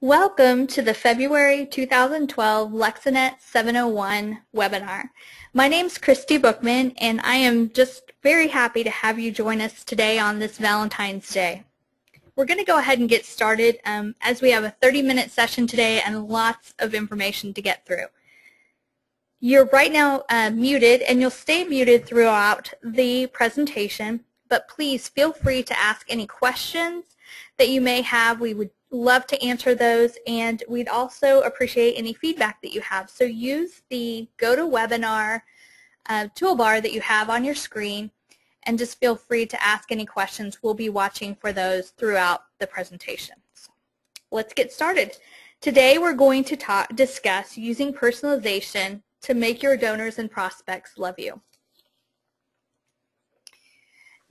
Welcome to the February 2012 LexaNet 701 webinar. My name is Christy Bookman, and I am just very happy to have you join us today on this Valentine's Day. We're going to go ahead and get started as we have a 30-minute session today and lots of information to get through. You're right now muted, and you'll stay muted throughout the presentation, but please feel free to ask any questions that you may have. We would love to answer those, and we'd also appreciate any feedback that you have. So use the GoToWebinar toolbar that you have on your screen, and just feel free to ask any questions. We'll be watching for those throughout the presentation. So let's get started. Today we're going to discuss using personalization to make your donors and prospects love you.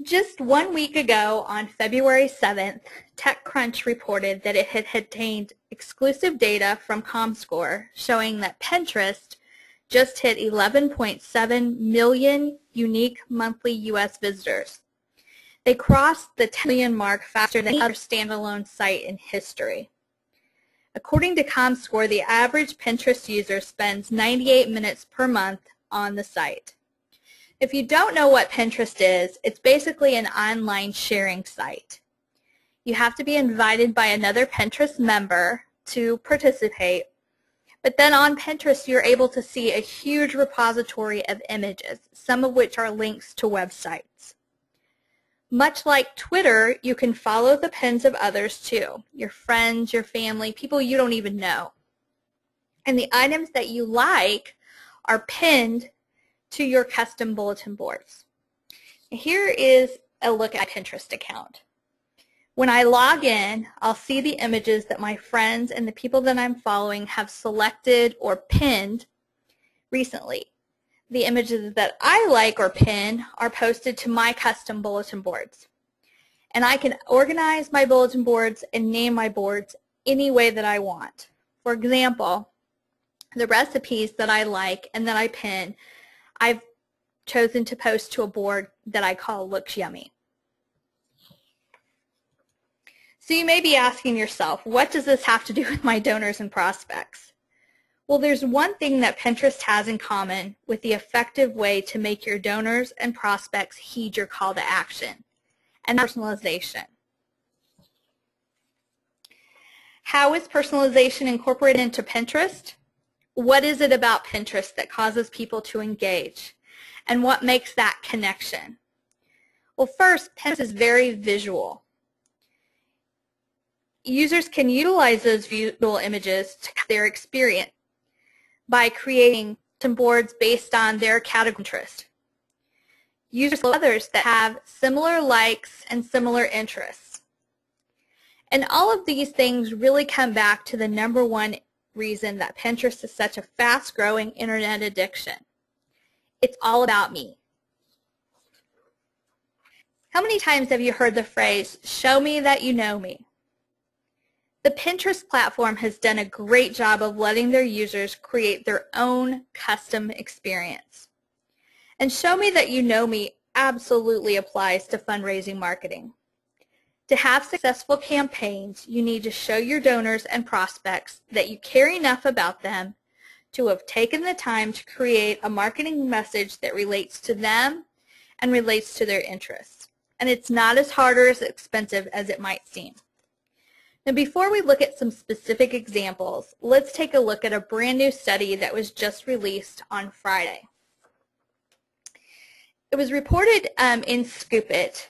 Just 1 week ago, on February 7th, TechCrunch reported that it had obtained exclusive data from ComScore showing that Pinterest just hit 11.7 million unique monthly U.S. visitors. They crossed the 10 million mark faster than any other standalone site in history. According to ComScore, the average Pinterest user spends 98 minutes per month on the site. If you don't know what Pinterest is, it's basically an online sharing site. You have to be invited by another Pinterest member to participate, but then on Pinterest you're able to see a huge repository of images, some of which are links to websites. Much like Twitter, you can follow the pins of others too, your friends, your family, people you don't even know. And the items that you like are pinned to your custom bulletin boards. Here is a look at my Pinterest account. When I log in, I'll see the images that my friends and the people that I'm following have selected or pinned recently. The images that I like or pin are posted to my custom bulletin boards. And I can organize my bulletin boards and name my boards any way that I want. For example, the recipes that I like and that I pin, I've chosen to post to a board that I call Looks Yummy. So you may be asking yourself, what does this have to do with my donors and prospects? Well, there's one thing that Pinterest has in common with the effective way to make your donors and prospects heed your call to action, and personalization. How is personalization incorporated into Pinterest? What is it about Pinterest that causes people to engage? And what makes that connection? Well, first, Pinterest is very visual. Users can utilize those visual images to their experience by creating some boards based on their category interest. Users follow others that have similar likes and similar interests. And all of these things really come back to the number one reason that Pinterest is such a fast-growing internet addiction. It's all about me. How many times have you heard the phrase, show me that you know me? The Pinterest platform has done a great job of letting their users create their own custom experience. And show me that you know me absolutely applies to fundraising marketing. To have successful campaigns, you need to show your donors and prospects that you care enough about them to have taken the time to create a marketing message that relates to them and relates to their interests. And it's not as hard or as expensive as it might seem. Now, before we look at some specific examples, let's take a look at a brand new study that was just released on Friday. It was reported in Scoop It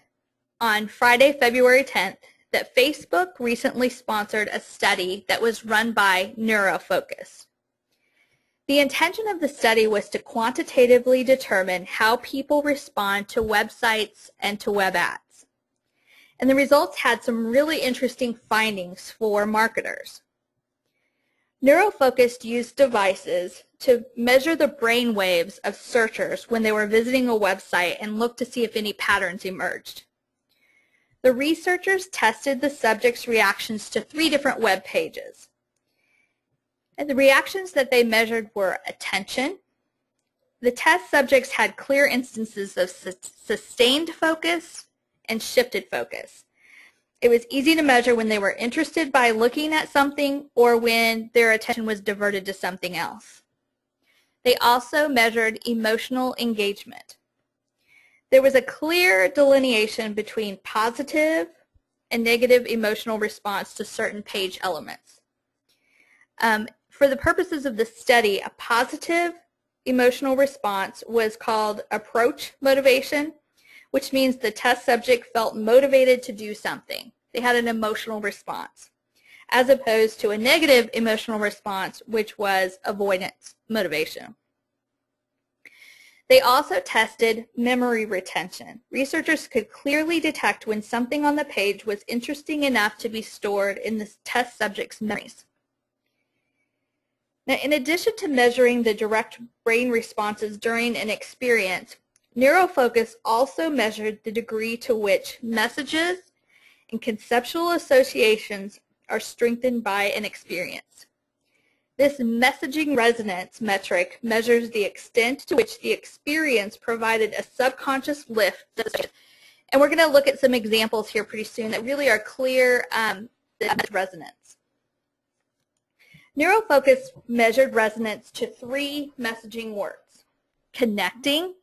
on Friday, February 10th, that Facebook recently sponsored a study that was run by NeuroFocus. The intention of the study was to quantitatively determine how people respond to websites and to web ads. And the results had some really interesting findings for marketers. NeuroFocus used devices to measure the brain waves of searchers when they were visiting a website and looked to see if any patterns emerged. The researchers tested the subject's reactions to 3 different web pages. And the reactions that they measured were attention. The test subjects had clear instances of sustained focus and shifted focus. It was easy to measure when they were interested by looking at something or when their attention was diverted to something else. They also measured emotional engagement. There was a clear delineation between positive and negative emotional response to certain page elements. For the purposes of the study, a positive emotional response was called approach motivation, which means the test subject felt motivated to do something. They had an emotional response, as opposed to a negative emotional response, which was avoidance motivation. They also tested memory retention. Researchers could clearly detect when something on the page was interesting enough to be stored in the test subject's memories. Now, in addition to measuring the direct brain responses during an experience, NeuroFocus also measured the degree to which messages and conceptual associations are strengthened by an experience. This messaging resonance metric measures the extent to which the experience provided a subconscious lift. And we're going to look at some examples here pretty soon that really are clear the resonance. NeuroFocus measured resonance to 3 messaging words: connecting,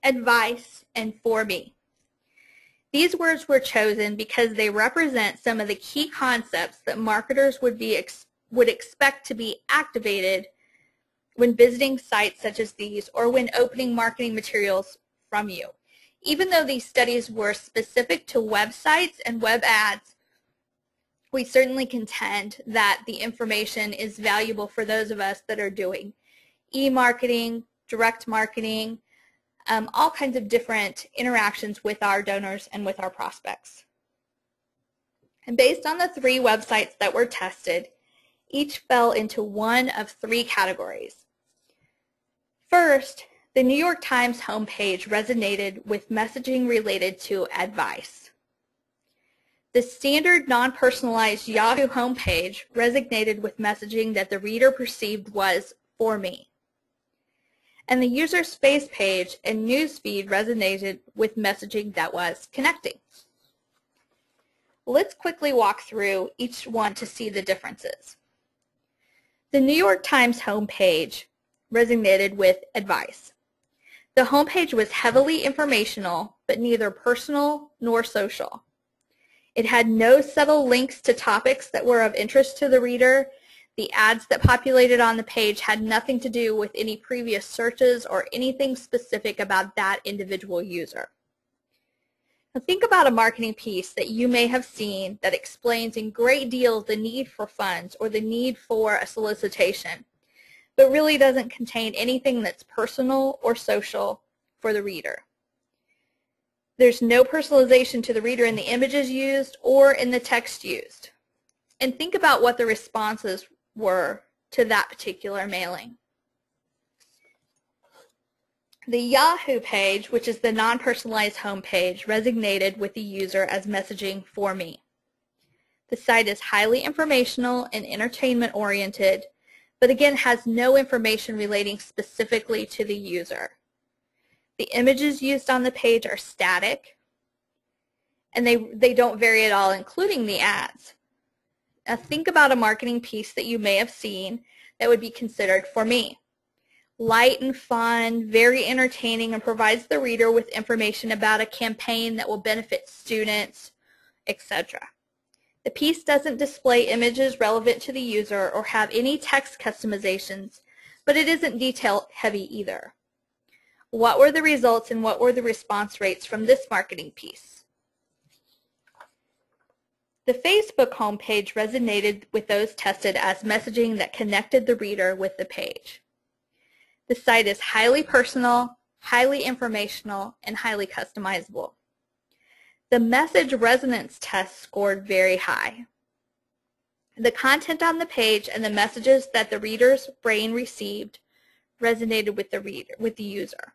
advice, and for me. These words were chosen because they represent some of the key concepts that marketers would expect to be activated when visiting sites such as these or when opening marketing materials from you. Even though these studies were specific to websites and web ads, we certainly contend that the information is valuable for those of us that are doing e-marketing, direct marketing, all kinds of different interactions with our donors and with our prospects. And based on the 3 websites that were tested, each fell into one of 3 categories. First, the New York Times homepage resonated with messaging related to advice. The standard non-personalized Yahoo homepage resonated with messaging that the reader perceived was for me. And the user space page and newsfeed resonated with messaging that was connecting. Let's quickly walk through each one to see the differences. The New York Times homepage resonated with advice. The homepage was heavily informational, but neither personal nor social. It had no subtle links to topics that were of interest to the reader. The ads that populated on the page had nothing to do with any previous searches or anything specific about that individual user. Now think about a marketing piece that you may have seen that explains in great deal the need for funds or the need for a solicitation, but really doesn't contain anything that's personal or social for the reader. There's no personalization to the reader in the images used or in the text used. And think about what the responses were to that particular mailing. The Yahoo page, which is the non-personalized homepage, resonated with the user as messaging for me. The site is highly informational and entertainment-oriented, but again has no information relating specifically to the user. The images used on the page are static, and they don't vary at all, including the ads. Now think about a marketing piece that you may have seen that would be considered for me. Light and fun, very entertaining, and provides the reader with information about a campaign that will benefit students, etc. The piece doesn't display images relevant to the user or have any text customizations, but it isn't detail heavy either. What were the results and what were the response rates from this marketing piece? The Facebook homepage resonated with those tested as messaging that connected the reader with the page. The site is highly personal, highly informational, and highly customizable. The message resonance test scored very high. The content on the page and the messages that the reader's brain received resonated with the user.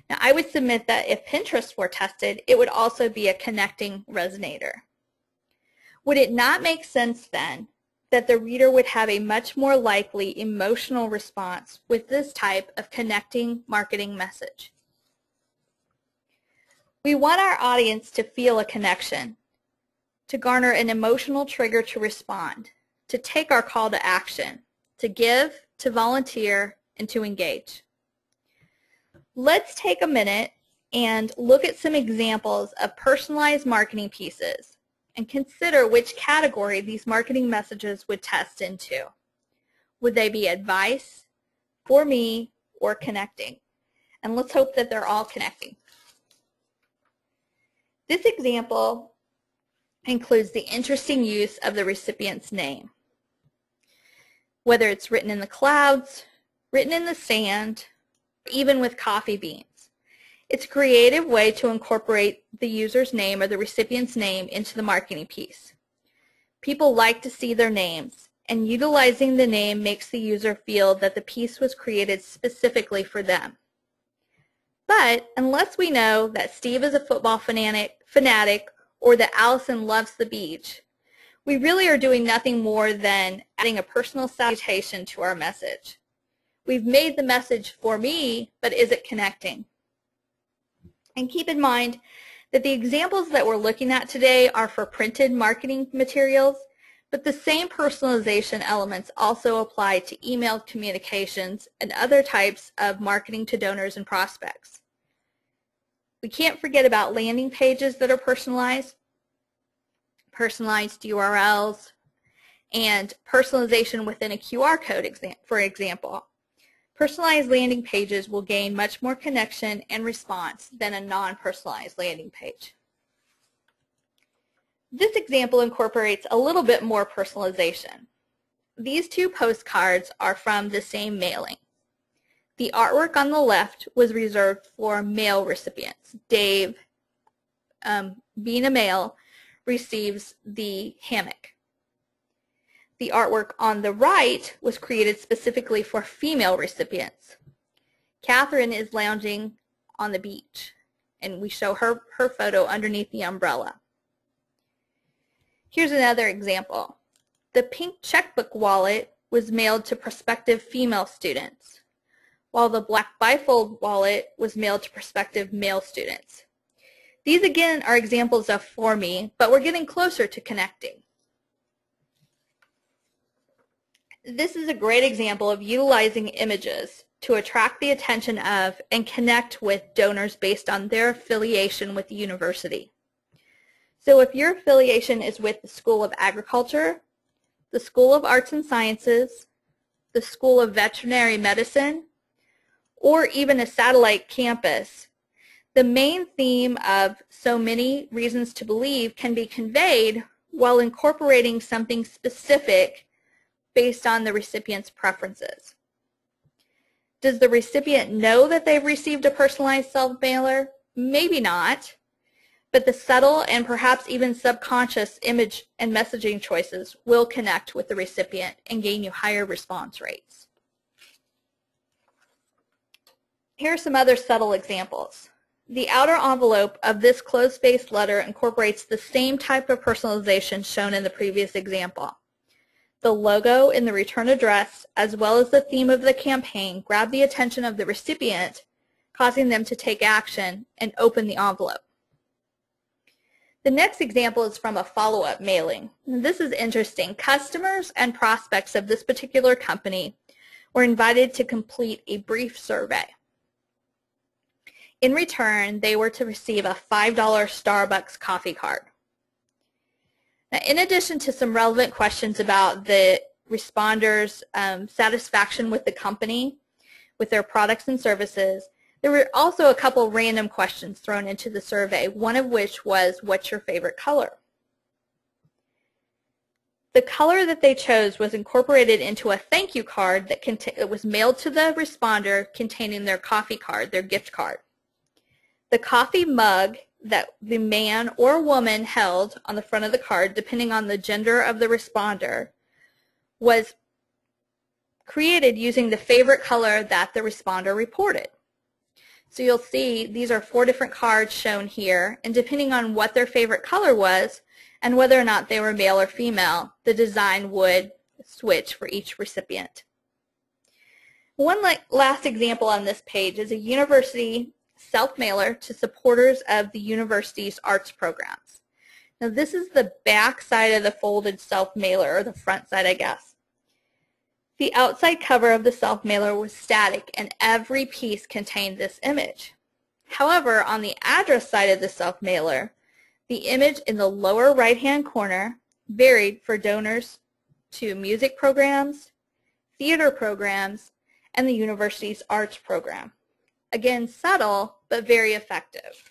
Now, I would submit that if Pinterest were tested, it would also be a connecting resonator. Would it not make sense then that the reader would have a much more likely emotional response with this type of connecting marketing message? We want our audience to feel a connection. to garner an emotional trigger to respond, to take our call to action, to give, to volunteer, and to engage. Let's take a minute and look at some examples of personalized marketing pieces and consider which category these marketing messages would test into. Would they be advice, for me, or connecting? And let's hope that they're all connecting. This example includes the interesting use of the recipient's name. Whether it's written in the clouds, written in the sand, even with coffee beans. It's a creative way to incorporate the user's name or the recipient's name into the marketing piece. People like to see their names, and utilizing the name makes the user feel that the piece was created specifically for them. But unless we know that Steve is a football fanatic or that Allison loves the beach, we really are doing nothing more than adding a personal salutation to our message. We've made the message for me, but is it connecting? And keep in mind that the examples that we're looking at today are for printed marketing materials, but the same personalization elements also apply to email communications and other types of marketing to donors and prospects. We can't forget about landing pages that are personalized URLs, and personalization within a QR code, for example. Personalized landing pages will gain much more connection and response than a non-personalized landing page. This example incorporates a little bit more personalization. These two postcards are from the same mailing. The artwork on the left was reserved for male recipients. Dave, being a male, receives the hammock. The artwork on the right was created specifically for female recipients. Catherine is lounging on the beach, and we show her photo underneath the umbrella. Here's another example. The pink checkbook wallet was mailed to prospective female students, while the black bifold wallet was mailed to prospective male students. These again are examples of for me, but we're getting closer to connecting. This is a great example of utilizing images to attract the attention of and connect with donors based on their affiliation with the university. So if your affiliation is with the School of Agriculture, the School of Arts and Sciences, the School of Veterinary Medicine, or even a satellite campus, the main theme of so many reasons to believe can be conveyed while incorporating something specific based on the recipient's preferences. Does the recipient know that they've received a personalized self-mailer? Maybe not, but the subtle and perhaps even subconscious image and messaging choices will connect with the recipient and gain you higher response rates. Here are some other subtle examples. The outer envelope of this closed-faced letter incorporates the same type of personalization shown in the previous example. The logo in the return address, as well as the theme of the campaign, grab the attention of the recipient, causing them to take action and open the envelope. The next example is from a follow-up mailing. This is interesting. Customers and prospects of this particular company were invited to complete a brief survey. In return, they were to receive a $5 Starbucks coffee card. Now, in addition to some relevant questions about the responders' satisfaction with the company, with their products and services, there were also a couple random questions thrown into the survey, one of which was, what's your favorite color? The color that they chose was incorporated into a thank you card that was mailed to the responder containing their coffee card, their gift card. The coffee mug that the man or woman held on the front of the card, depending on the gender of the responder, was created using the favorite color that the responder reported. So you'll see these are 4 different cards shown here, and depending on what their favorite color was and whether or not they were male or female, the design would switch for each recipient. One last example on this page is a university self-mailer to supporters of the university's arts programs. Now this is the back side of the folded self-mailer, or the front side, I guess. The outside cover of the self-mailer was static, and every piece contained this image. However, on the address side of the self-mailer, the image in the lower right-hand corner varied for donors to music programs, theater programs, and the university's arts program. Again, subtle, but very effective.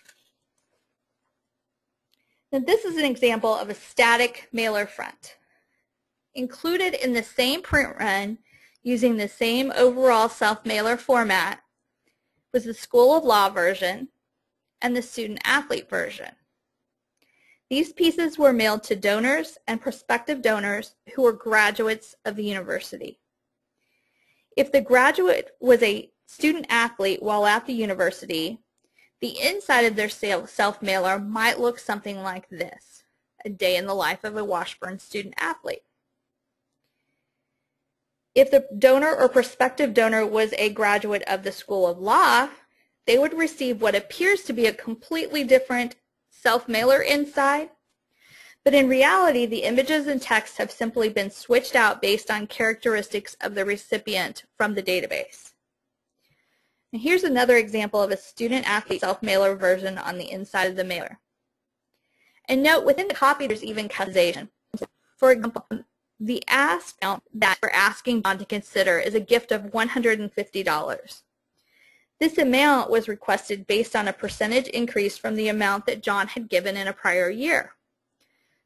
Now, this is an example of a static mailer front. Included in the same print run, using the same overall self-mailer format, was the School of Law version and the student-athlete version. These pieces were mailed to donors and prospective donors who were graduates of the university. If the graduate was a student-athlete while at the university, the inside of their self-mailer might look something like this: a day in the life of a Washburn student-athlete. If the donor or prospective donor was a graduate of the School of Law, they would receive what appears to be a completely different self-mailer inside, but in reality, the images and text have simply been switched out based on characteristics of the recipient from the database. And here's another example of a student-athlete self-mailer version on the inside of the mailer. And note, within the copy, there's even customization. For example, the ask amount that we're asking John to consider is a gift of $150. This amount was requested based on a percentage increase from the amount that John had given in a prior year.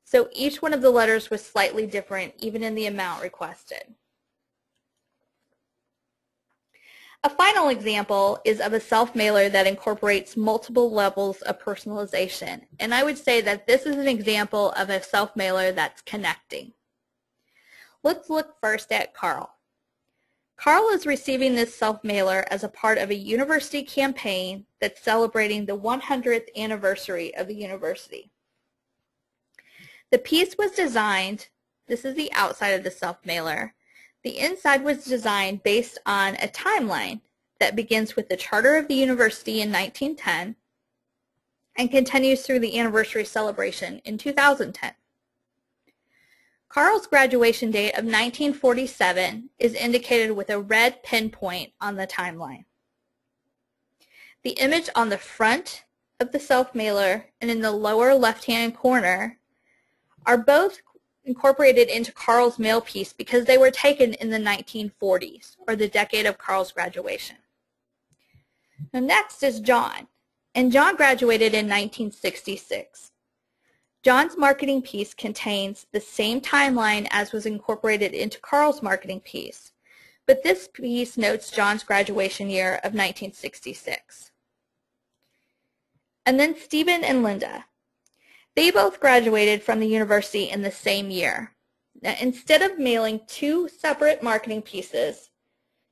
So each one of the letters was slightly different, even in the amount requested. A final example is of a self-mailer that incorporates multiple levels of personalization. And I would say that this is an example of a self-mailer that's connecting. Let's look first at Carl. Carl is receiving this self-mailer as a part of a university campaign that's celebrating the 100th anniversary of the university. The piece was designed, this is the outside of the self-mailer. The inside was designed based on a timeline that begins with the charter of the university in 1910 and continues through the anniversary celebration in 2010. Carl's graduation date of 1947 is indicated with a red pinpoint on the timeline. The image on the front of the self-mailer and in the lower left-hand corner are both incorporated into Carl's mail piece because they were taken in the 1940s, or the decade of Carl's graduation. Now next is John, and John graduated in 1966. John's marketing piece contains the same timeline as was incorporated into Carl's marketing piece, but this piece notes John's graduation year of 1966. And then Stephen and Linda. They both graduated from the university in the same year. Now, instead of mailing two separate marketing pieces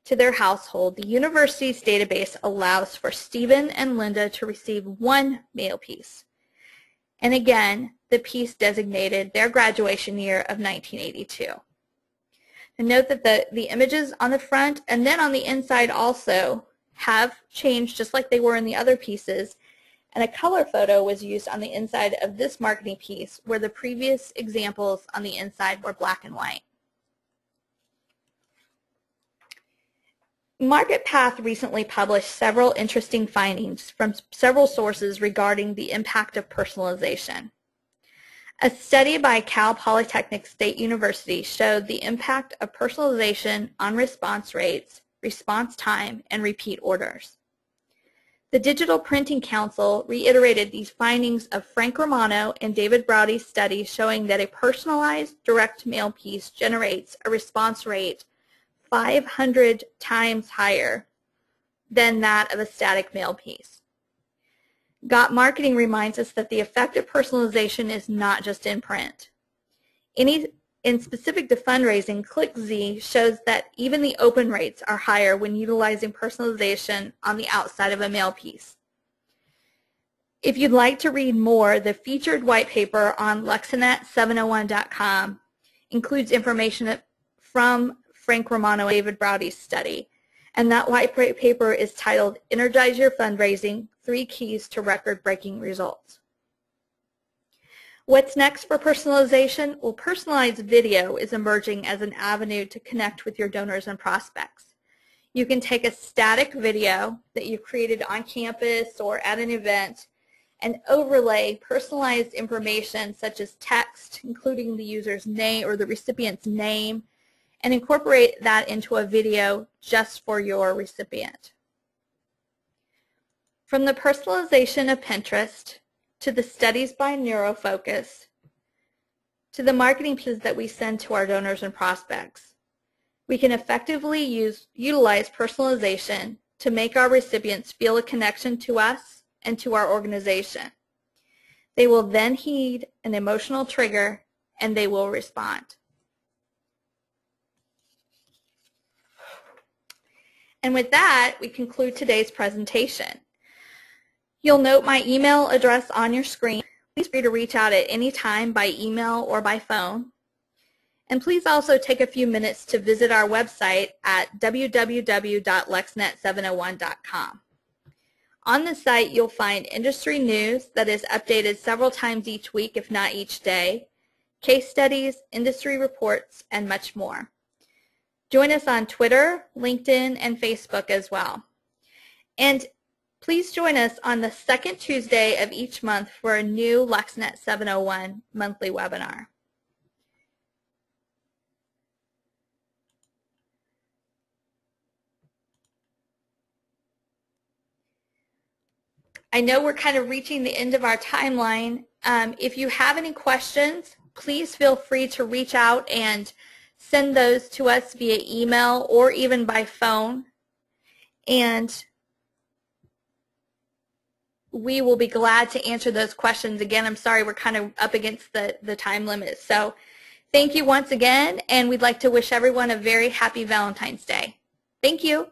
to their household, the university's database allows for Stephen and Linda to receive one mail piece. And again, the piece designated their graduation year of 1982. And note that the images on the front and then on the inside also have changed just like they were in the other pieces, and a color photo was used on the inside of this marketing piece where the previous examples on the inside were black and white. MarketPath recently published several interesting findings from several sources regarding the impact of personalization. A study by Cal Polytechnic State University showed the impact of personalization on response rates, response time, and repeat orders. The Digital Printing Council reiterated these findings of Frank Romano and David Browdy's study showing that a personalized direct mail piece generates a response rate 500 times higher than that of a static mail piece. Got Marketing reminds us that the effect of personalization is not just in print. In specific to fundraising, ClickZ shows that even the open rates are higher when utilizing personalization on the outside of a mail piece. If you'd like to read more, the featured white paper on Lexinet701.com includes information from Frank Romano and David Browdy's study, and that white paper is titled Energize Your Fundraising, 3 Keys to Record-Breaking Results. What's next for personalization? Well, personalized video is emerging as an avenue to connect with your donors and prospects. You can take a static video that you've created on campus or at an event and overlay personalized information such as text, including the user's name or the recipient's name, and incorporate that into a video just for your recipient. From the personalization of Pinterest to the studies by NeuroFocus to the marketing pieces that we send to our donors and prospects, we can effectively utilize personalization to make our recipients feel a connection to us and to our organization. They will then heed an emotional trigger and they will respond. And with that, we conclude today's presentation. You'll note my email address on your screen. Please feel free to reach out at any time by email or by phone. And please also take a few minutes to visit our website at www.lexnet701.com. On the site, you'll find industry news that is updated several times each week, if not each day, case studies, industry reports, and much more. Join us on Twitter, LinkedIn, and Facebook as well. And please join us on the second Tuesday of each month for a new LexNet 701 monthly webinar. I know we're kind of reaching the end of our timeline. If you have any questions, please feel free to reach out and send those to us via email or even by phone. And we will be glad to answer those questions. Again, I'm sorry we're kind of up against the time limit. So thank you once again, and we'd like to wish everyone a very happy Valentine's Day. Thank you.